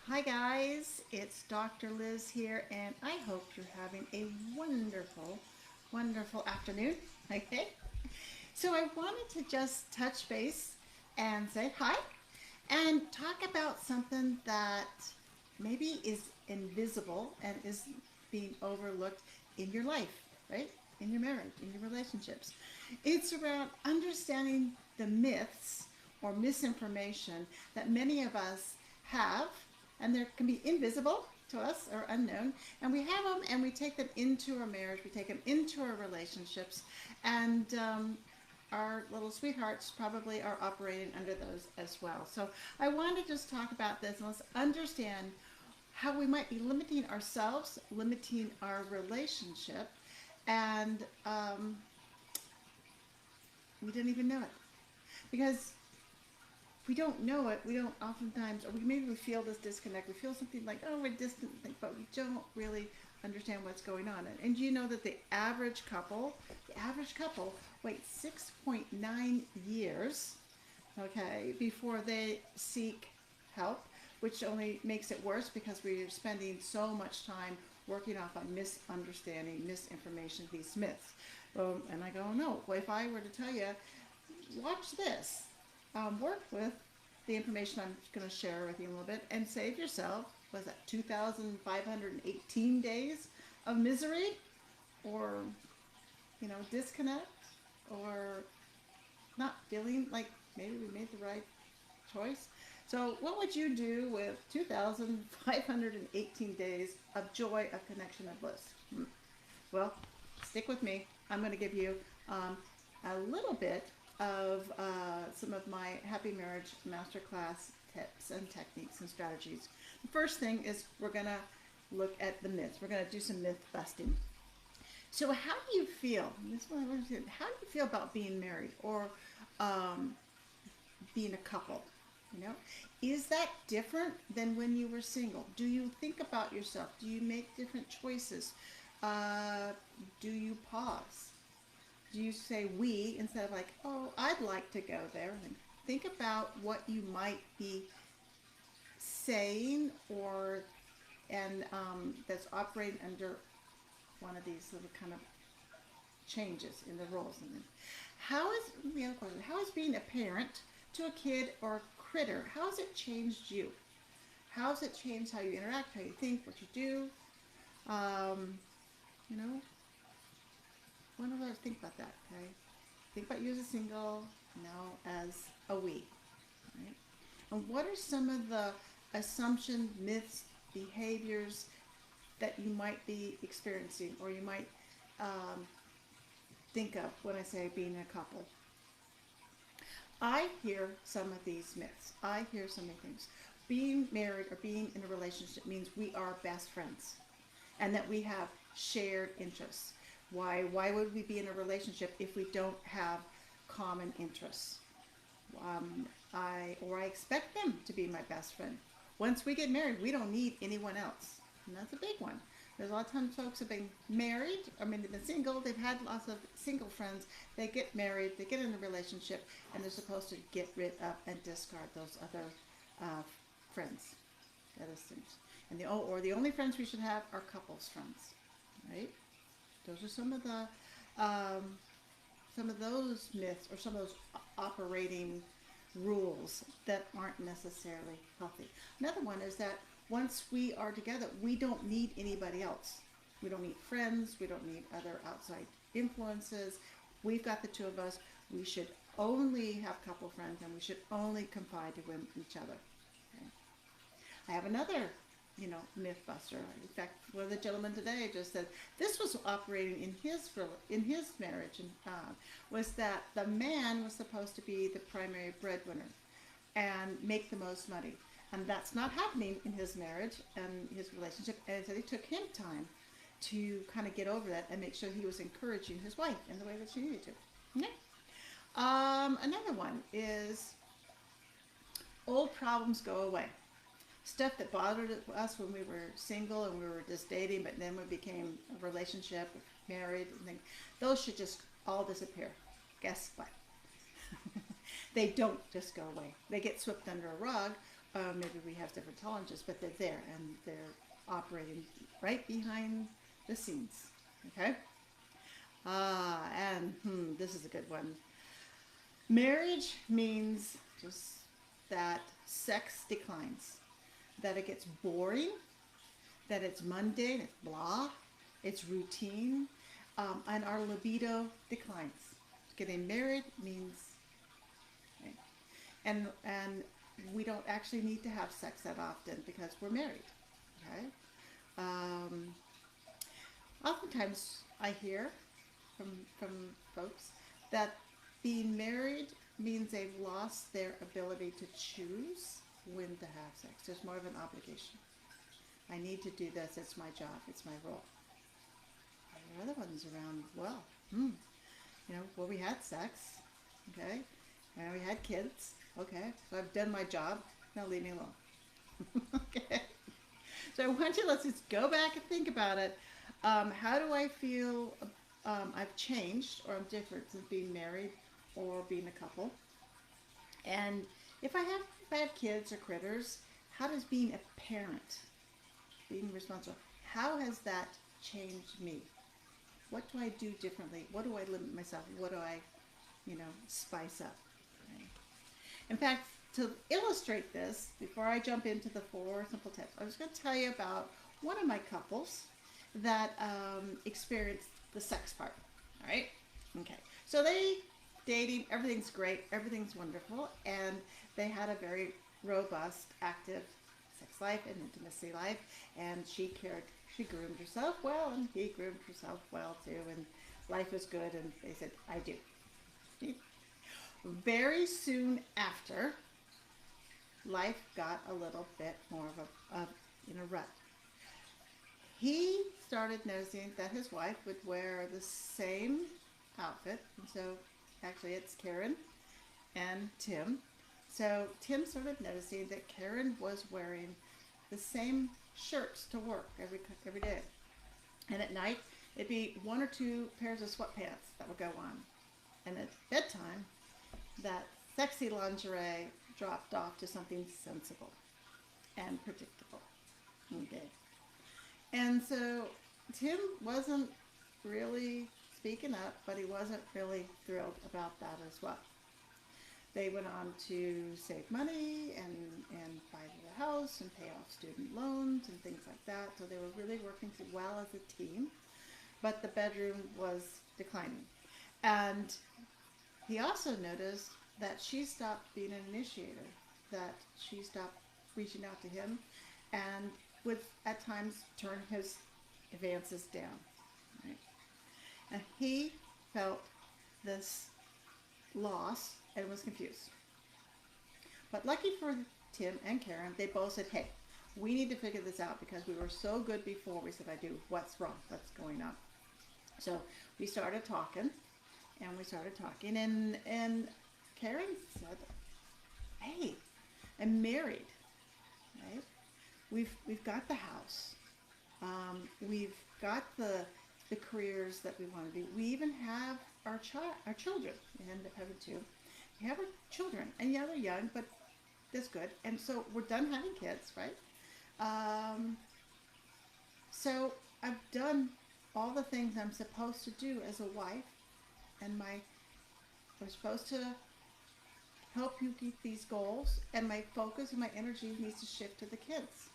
Hi guys, it's Dr. Liz here, and I hope you're having a wonderful, wonderful afternoon. Okay, so I wanted to just touch base and say hi and talk about something that maybe is invisible and is being overlooked in your life, right? In your marriage, in your relationships. It's around understanding the myths or misinformation that many of us have, and they can be invisible to us or unknown, and we have them and we take them into our marriage, we take them into our relationships, and our little sweethearts probably are operating under those as well. So I want to just talk about this and let's understand how we might be limiting ourselves, limiting our relationship, and we didn't even know it. Because we don't know it, we don't oftentimes, or maybe we feel this disconnect. We feel something like, oh, we're distant, but we don't really understand what's going on. And you know that the average couple waits 6.9 years, okay, before they seek help, which only makes it worse because we're spending so much time working off on misunderstanding, misinformation, these myths. And I go, no, well, if I were to tell you, watch this, work with the information I'm going to share with you in a little bit and save yourself, was that 2,518 days of misery or, disconnect or not feeling like maybe we made the right choice. So what would you do with 2,518 days of joy, of connection, of bliss? Well, stick with me. I'm going to give you a little bit of some of my Happy Marriage Masterclass tips and techniques and strategies. The first thing is we're going to look at the myths. We're going to do some myth busting. So how do you feel? How do you feel about being married or being a couple? Is that different than when you were single? Do you think about yourself? Do you make different choices? Do you pause? Do you say we instead of like, oh, I'd like to go there? And think about what you might be saying and that's operating under one of these little kind of changes in the roles. And then, how is being a parent to a kid or a critter? How has it changed you? How has it changed how you interact, how you think, what you do? You know, When do I think about that? Okay, think about you as a single, now as a we. Right? And what are some of the assumptions, myths, behaviors that you might be experiencing, or you might think of when I say being a couple? I hear some of these myths. I hear so many things. Being married or being in a relationship means we are best friends and that we have shared interests. Why would we be in a relationship if we don't have common interests? I expect them to be my best friend. Once we get married, we don't need anyone else. And that's a big one. There's a lot of times folks have been married, they've been single, they've had lots of single friends, they get married, they get in a relationship, and they're supposed to get rid of and discard those other friends. That is things. And the only friends we should have are couples friends, right? Those are some of those myths or some of those operating rules that aren't necessarily healthy. Another one is that once we are together, we don't need anybody else. We don't need friends. We don't need other outside influences. We've got the two of us. We should only have couple friends, and we should only confide to each other. Okay? I have another, myth buster. In fact, one of the gentlemen today just said this was operating in his marriage, and was that the man was supposed to be the primary breadwinner and make the most money. And that's not happening in his marriage and his relationship. And so it took him time to kind of get over that and make sure he was encouraging his wife in the way that she needed to. Okay? Another one is old problems go away. Stuff that bothered us when we were single and we were just dating, but then we became a relationship, married, and things, those should just all disappear. Guess what? They don't just go away. They get swept under a rug, maybe we have different tolerances, but they're there and they're operating right behind the scenes. Okay? And this is a good one. Marriage means just that sex declines, that it gets boring, that it's mundane, it's blah, it's routine, and our libido declines. Getting married means, okay, and we don't actually need to have sex that often because we're married. Okay. Um, Oftentimes I hear from folks that being married means they've lost their ability to choose when to have sex. There's more of an obligation. I need to do this. It's my job. It's my role. There are other ones around. Well, well, we had sex, okay, and we had kids, okay. So I've done my job. Now leave me alone, okay. So I want you. Let's just go back and think about it. How do I feel? I've changed, or I'm different since being married or being a couple. And if I have kids or critters, how does being a parent, being responsible, how has that changed me? What do I do differently? What do I limit myself? What do I, spice up? Okay. In fact, to illustrate this, before I jump into the 4 simple tips, I was going to tell you about one of my couples that experienced the sex part. All right? Okay. So they dating, everything's great, everything's wonderful, and they had a very robust, active sex life and intimacy life, and she groomed herself well, and he groomed himself well too, and life was good, and they said, I do. Very soon after, life got a little bit more of a rut. He started noticing that his wife would wear the same outfit, and so actually it's Karen and Tim. So Tim started noticing that Karen was wearing the same shirts to work every day, and at night it'd be 1 or 2 pairs of sweatpants that would go on, and at bedtime that sexy lingerie dropped off to something sensible and predictable. Okay. And so Tim wasn't really speaking up, but he wasn't really thrilled about that as well. They went on to save money and buy the house and pay off student loans and things like that. So they were really working well as a team, but the bedroom was declining. And he also noticed that she stopped being an initiator, that she stopped reaching out to him, and would at times turn his advances down. Right? And he felt this loss and was confused. But lucky for Tim and Karen, they both said, hey, we need to figure this out because we were so good before. We said, I do. What's wrong? What's going on? So we started talking, and Karen said, hey, I'm married, right? We've got the house. We've got the careers that we want to do. We even have our children. We end up having 2. We have our children, and yeah, they're young, but that's good. And so we're done having kids, right? So I've done all the things I'm supposed to do as a wife, and I'm supposed to help you keep these goals, and my focus and my energy needs to shift to the kids.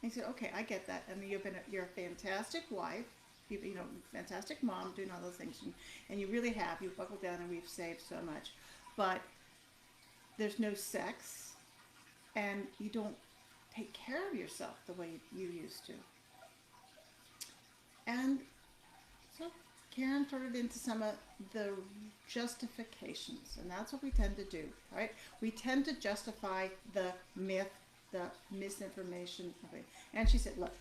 And he said, okay, I get that. And you're a fantastic wife, fantastic mom, doing all those things, and you really have. You've buckled down, and we've saved so much. But there's no sex, and you don't take care of yourself the way you used to. And so Karen started into some of the justifications, and that's what we tend to do, right? We tend to justify the myth, the misinformation. And she said, look,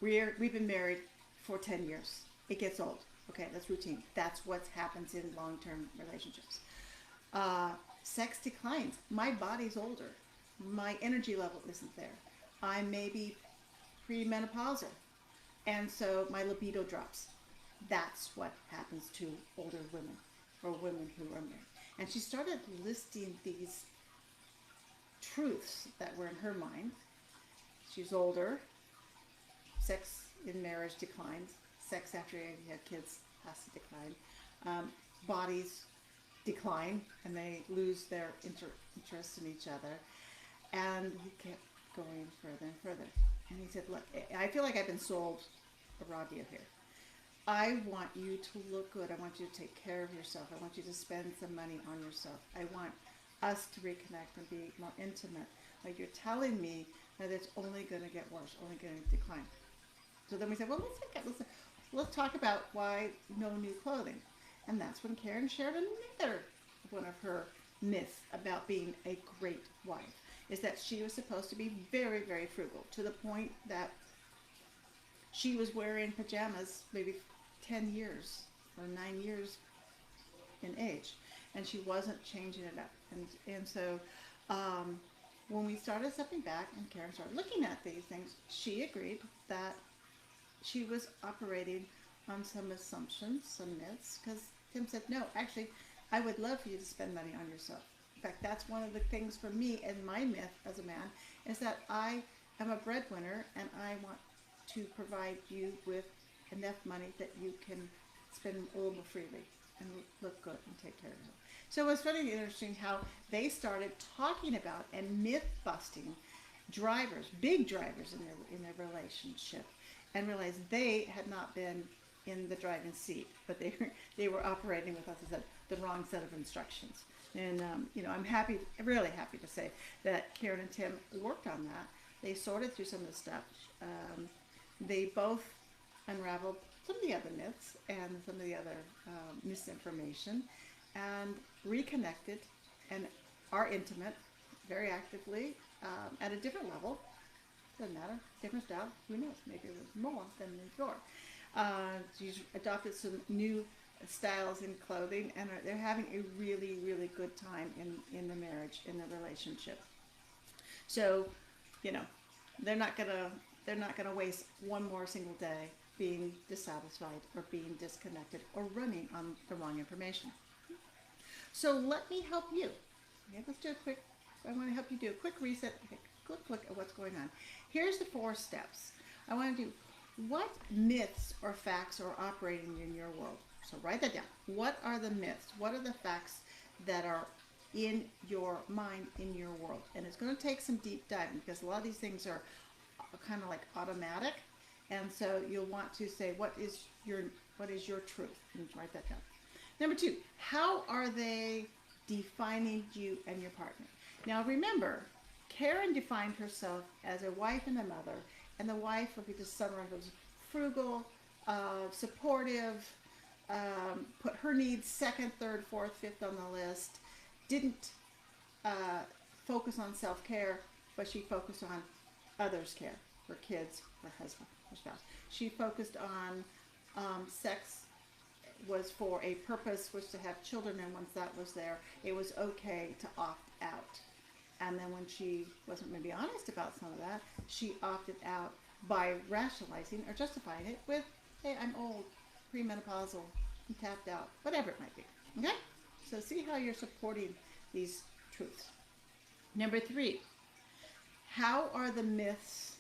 we've been married for 10 years. It gets old. Okay, that's routine. That's what happens in long-term relationships. Sex declines. My body's older. My energy level isn't there. I may be premenopausal, and so my libido drops. That's what happens to older women or women who are married. And she started listing these truths that were in her mind. She's older. Sex in marriage declines. Sex after you have kids has to decline. Bodies decline and they lose their interest in each other. And he kept going further and further. And he said, look, I feel like I've been sold a raw deal here. I want you to look good. I want you to take care of yourself. I want you to spend some money on yourself. I want us to reconnect and be more intimate. Like, you're telling me that it's only going to get worse, only going to decline. So then we said, well, let's talk about why no new clothing. And that's when Karen shared another one of her myths about being a great wife, is that she was supposed to be very, very frugal, to the point that she was wearing pajamas maybe 10 years or 9 years in age, and she wasn't changing it up. And so when we started stepping back and Karen started looking at these things, she agreed that she was operating on some assumptions, some myths, because Tim said, no, actually, I would love for you to spend money on yourself. In fact, that's one of the things for me and my myth as a man, is that I am a breadwinner and I want to provide you with enough money that you can spend a little more freely and look good and take care of yourself. So it was really interesting how they started talking about and myth busting drivers, big drivers in their relationship, and realized they had not been in the driving seat, but they were operating with, as I said, the wrong set of instructions. And I'm really happy to say that Karen and Tim worked on that. They sorted through some of the stuff. They both unraveled some of the other myths and some of the other misinformation, and reconnected and are intimate very actively at a different level. Doesn't matter, different style, who knows, maybe it was more than before. She's adopted some new styles in clothing, and they're having a really, really good time in the marriage, in the relationship. So, they're not gonna waste one more single day being dissatisfied or being disconnected or running on the wrong information. So let me help you. Okay, I want to help you do a quick reset, a quick look at what's going on. Here's the 4 steps. I want to do, what myths or facts are operating in your world? So write that down. What are the myths? What are the facts that are in your mind, in your world? And it's going to take some deep diving, because a lot of these things are kind of like automatic. And so you'll want to say, what is your truth? And write that down. Number 2, how are they defining you and your partner? Now remember, Karen defined herself as a wife and a mother, and the wife, if we just summarize, was frugal, supportive, put her needs second, third, fourth, fifth on the list, didn't focus on self-care, but she focused on others' care, her kids, her husband, her spouse. She focused on sex was for a purpose, was to have children, and once that was there, it was okay to opt out. And then when she wasn't maybe honest about some of that, she opted out by rationalizing or justifying it with, hey, I'm old, premenopausal, I'm tapped out, whatever it might be. Okay? So see how you're supporting these truths. Number 3, how are the myths,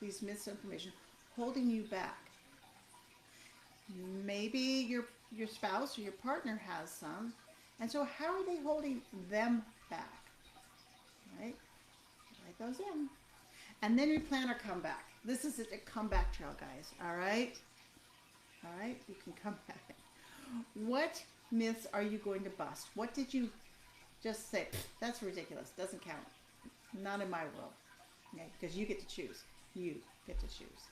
these misinformation, holding you back? Maybe your spouse or your partner has some, and so how are they holding them back? Right? Write those in. And then you plan our comeback. This is a comeback trail, guys. All right? All right? You can come back. What myths are you going to bust? What did you just say? That's ridiculous. Doesn't count. Not in my world. Okay? Because you get to choose. You get to choose.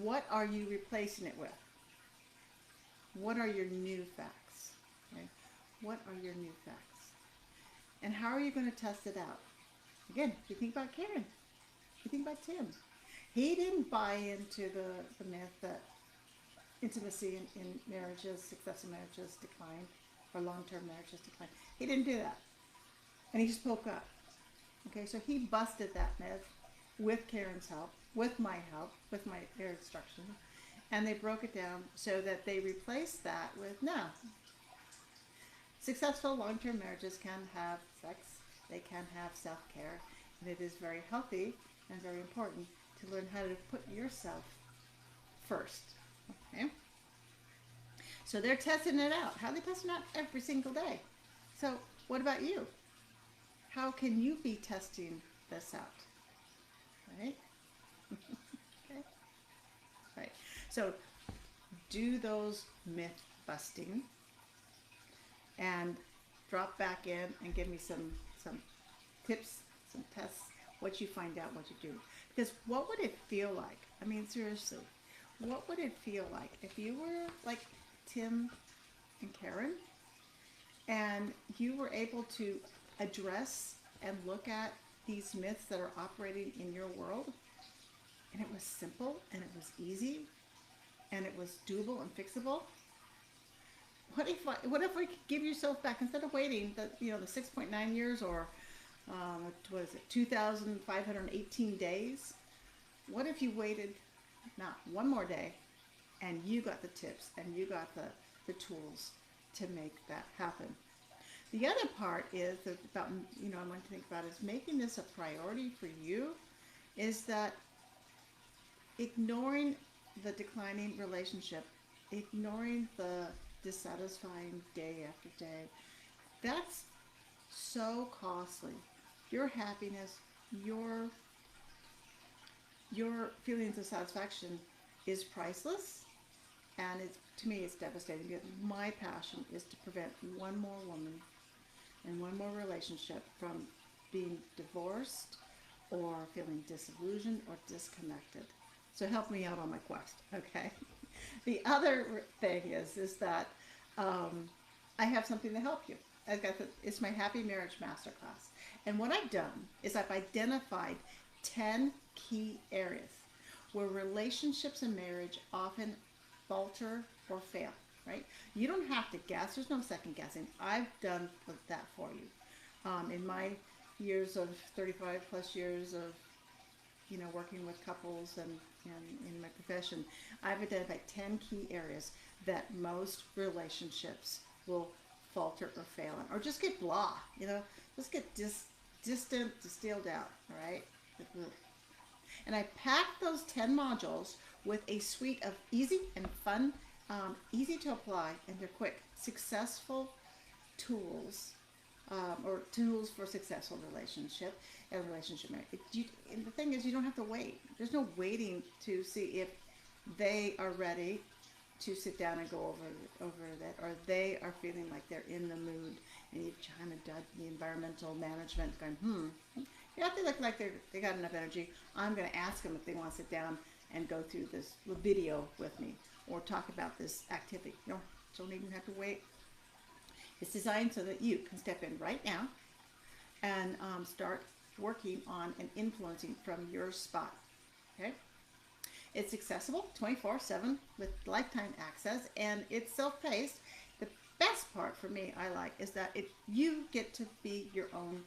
What are you replacing it with? What are your new facts? Okay? What are your new facts? And how are you going to test it out? Again, you think about Karen. You think about Tim. He didn't buy into the myth that intimacy in marriages, successful marriages decline, or long-term marriages decline. He didn't do that. And he spoke up. Okay, so he busted that myth with Karen's help, with my help, with their instruction, and they broke it down so that they replaced that with, no, successful long-term marriages can have sex they can have self-care, and it is very healthy and very important to learn how to put yourself first. Okay? So they're testing it out. How are they testing it out? Every single day. So what about you? How can you be testing this out? Right? Okay. Right. So do those myth busting and drop back in and give me some tips, some tests, what you find out, what you do. Because what would it feel like? I mean, seriously, what would it feel like if you were like Tim and Karen and you were able to address and look at these myths that are operating in your world, and it was simple and it was easy and it was doable and fixable? What if we could give yourself back, instead of waiting the 6.9 years, or what is it, 2,518 days? What if you waited not one more day and you got the tips and you got the tools to make that happen? The other part is that about, I want to think about is making this a priority for you, is that ignoring the declining relationship, ignoring the dissatisfying day after day, that's so costly. Your happiness, your feelings of satisfaction is priceless, and to me it's devastating, because my passion is to prevent one more woman and one more relationship from being divorced or feeling disillusioned or disconnected. So help me out on my quest, okay? The other thing is that I have something to help you. It's my Happy Marriage Masterclass. And what I've done is I've identified 10 key areas where relationships and marriage often falter or fail, right? You don't have to guess. There's no second guessing. I've done that for you. In my years of 35 plus years of working with couples and in my profession, I've identified 10 key areas that most relationships will falter or fail in, or just get blah, just get distant, distilled out, all right? And I packed those 10 modules with a suite of easy and fun, easy to apply, and they're quick, successful tools, or tools for successful relationship and relationship marriage. And the thing is, you don't have to wait. There's no waiting to see if they are ready to sit down and go over that, or they are feeling like they're in the mood, and you've kind of done the environmental management going, you have to look like they got enough energy. I'm going to ask them if they want to sit down and go through this video with me or talk about this activity. Don't even have to wait. It's designed so that you can step in right now and start working on and influencing from your spot. Okay? It's accessible 24/7 with lifetime access, and it's self-paced. The best part for me, I like, is that you get to be your own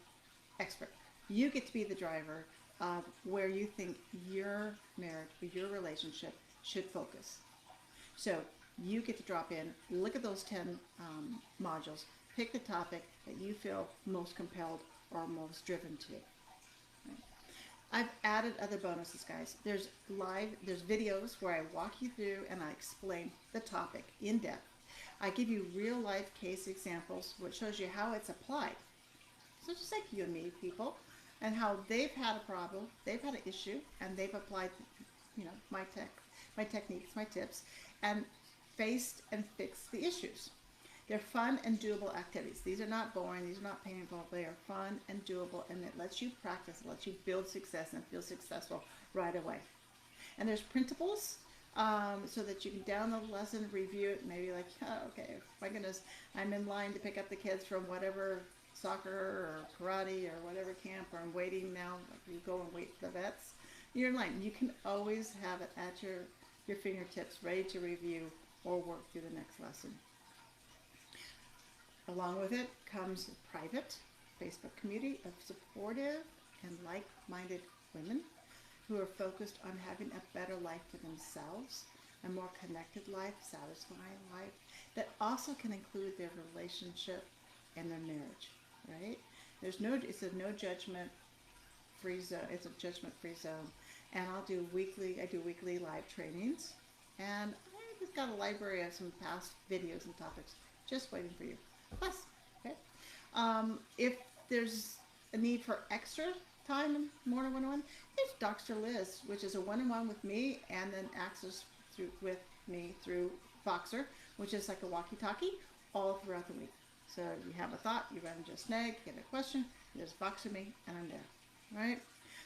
expert. You get to be the driver of where you think your marriage or your relationship should focus. So you get to drop in, look at those 10 modules, pick the topic that you feel most compelled or most driven to. Right? I've added other bonuses, guys. There's videos where I walk you through and I explain the topic in depth. I give you real life case examples, which shows you how it's applied. So just like you and me, people, and how they've had a problem, they've had an issue, and they've applied, my techniques, my tips, and faced and fixed the issues. They're fun and doable activities. These are not boring, these are not painful, they are fun and doable, and it lets you practice, it lets you build success and feel successful right away. And there's printables, so that you can download the lesson, review it, maybe like, okay, my goodness, I'm in line to pick up the kids from whatever soccer or karate or whatever camp, or I'm waiting now, like you go and wait for the vets. You're in line. You can always have it at your fingertips, ready to review or work through the next lesson. Along with it comes a private Facebook community of supportive and like-minded women who are focused on having a better life for themselves, a more connected life, satisfying life, that also can include their relationship and their marriage, right? It's a no judgment free zone. It's a judgment free zone. And I do weekly live trainings. And I just got a library of some past videos and topics just waiting for you. Plus, okay. If there's a need for extra time in Morning 101, there's Dr. Liz, which is a one-on-one with me, and then access with me through Voxer, which is like a walkie-talkie all throughout the week. So if you have a thought, you run into a snag, you get a question, you just Voxer me, and I'm there, right?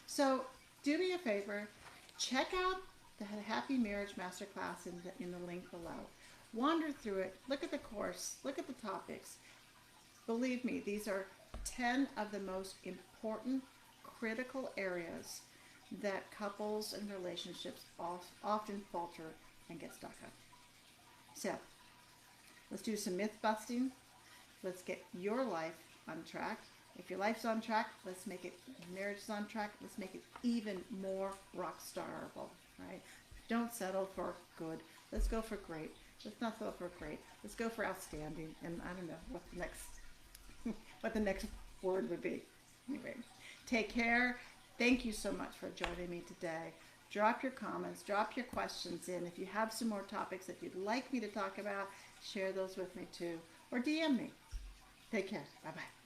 So do me a favor, check out the Happy Marriage Masterclass in the link below. Wander through it, look at the course, look at the topics. Believe me, these are 10 of the most important, critical areas that couples and relationships often falter and get stuck on. So, let's do some myth busting. Let's get your life on track. If your life's on track, let's make it, marriage is on track, let's make it even more rock starable, right? Don't settle for good. Let's go for great. Let's not settle for great. Let's go for outstanding. And I don't know what the next word would be. Anyway, take care. Thank you so much for joining me today. Drop your comments, drop your questions in. If you have some more topics that you'd like me to talk about, share those with me too. Or DM me. Take care. Bye-bye.